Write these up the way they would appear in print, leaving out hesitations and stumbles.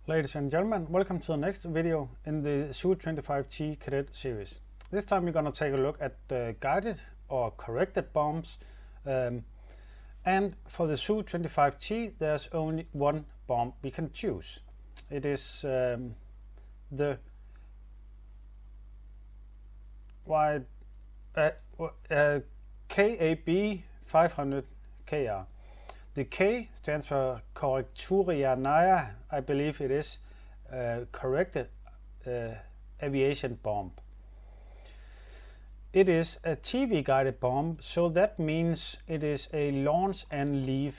Ladies and gentlemen, welcome to the next video in the Su-25T Cadet Series. This time we're going to take a look at the guided or corrected bombs. And for the Su-25T, there's only one bomb we can choose. It is the KAB 500 KR. The K stands for Korrekturiernaja, I believe it is, corrected aviation bomb. It is a TV guided bomb, so that means it is a launch and leave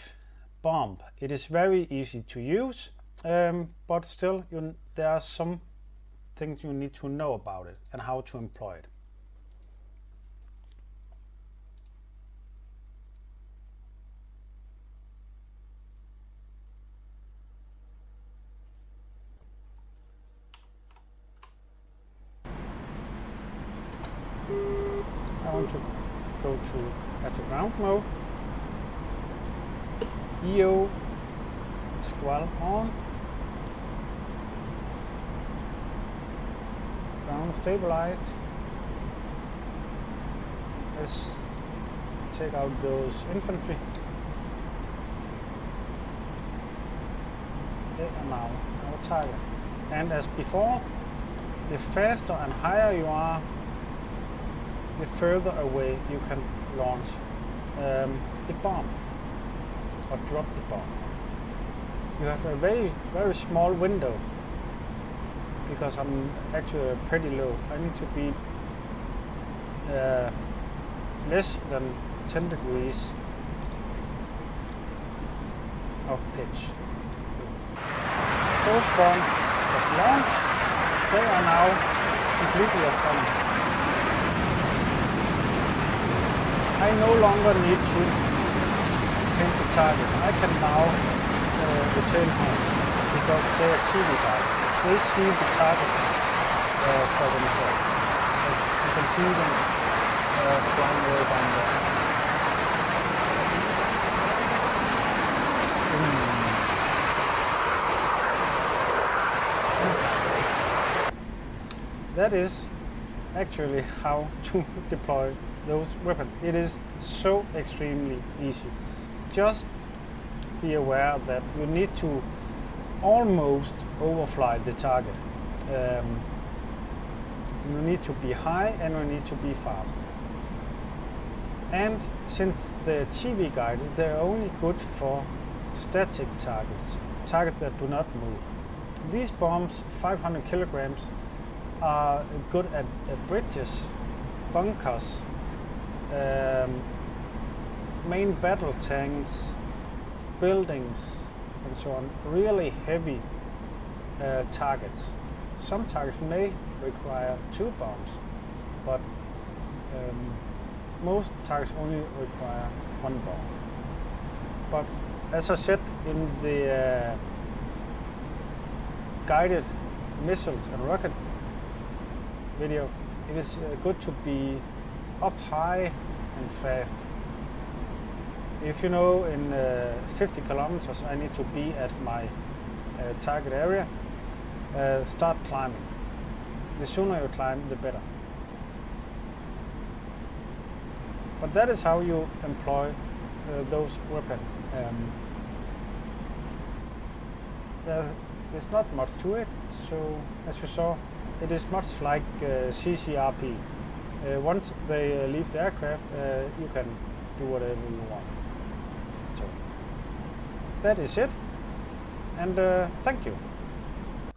bomb. It is very easy to use, but still there are some things you need to know about it and how to employ it. I want to go to ground mode, EO squall on, ground stabilized. Let's take out those infantry. They are now our target. And as before, the faster and higher you are, the further away you can launch the bomb or drop the bomb. You have a very small window because I'm actually pretty low. I need to be less than 10 degrees of pitch. Those bombs was launched. They are now completely autonomous. I no longer need to change the target. I can now return home because they are TV guided. They see the target for themselves. As you can see them flying way down there. That is actually how to deploy those weapons. It is so extremely easy. Just be aware that you need to almost overfly the target. You need to be high and you need to be fast. And since they're TV guided, they're only good for static targets that do not move. These bombs, 500 kilograms, are good at bridges, bunkers, main battle tanks, buildings, and so on. Really heavy targets. Some targets may require 2 bombs, but most targets only require 1 bomb. But as I said in the guided missiles and rocket video, it is good to be up high and fast. If you know in 50 kilometers I need to be at my target area, start climbing. The sooner you climb, the better. But that is how you employ those weapons. There's not much to it, so as you saw, it is much like CCRP. Once they leave the aircraft, you can do whatever you want. So that is it, and thank you.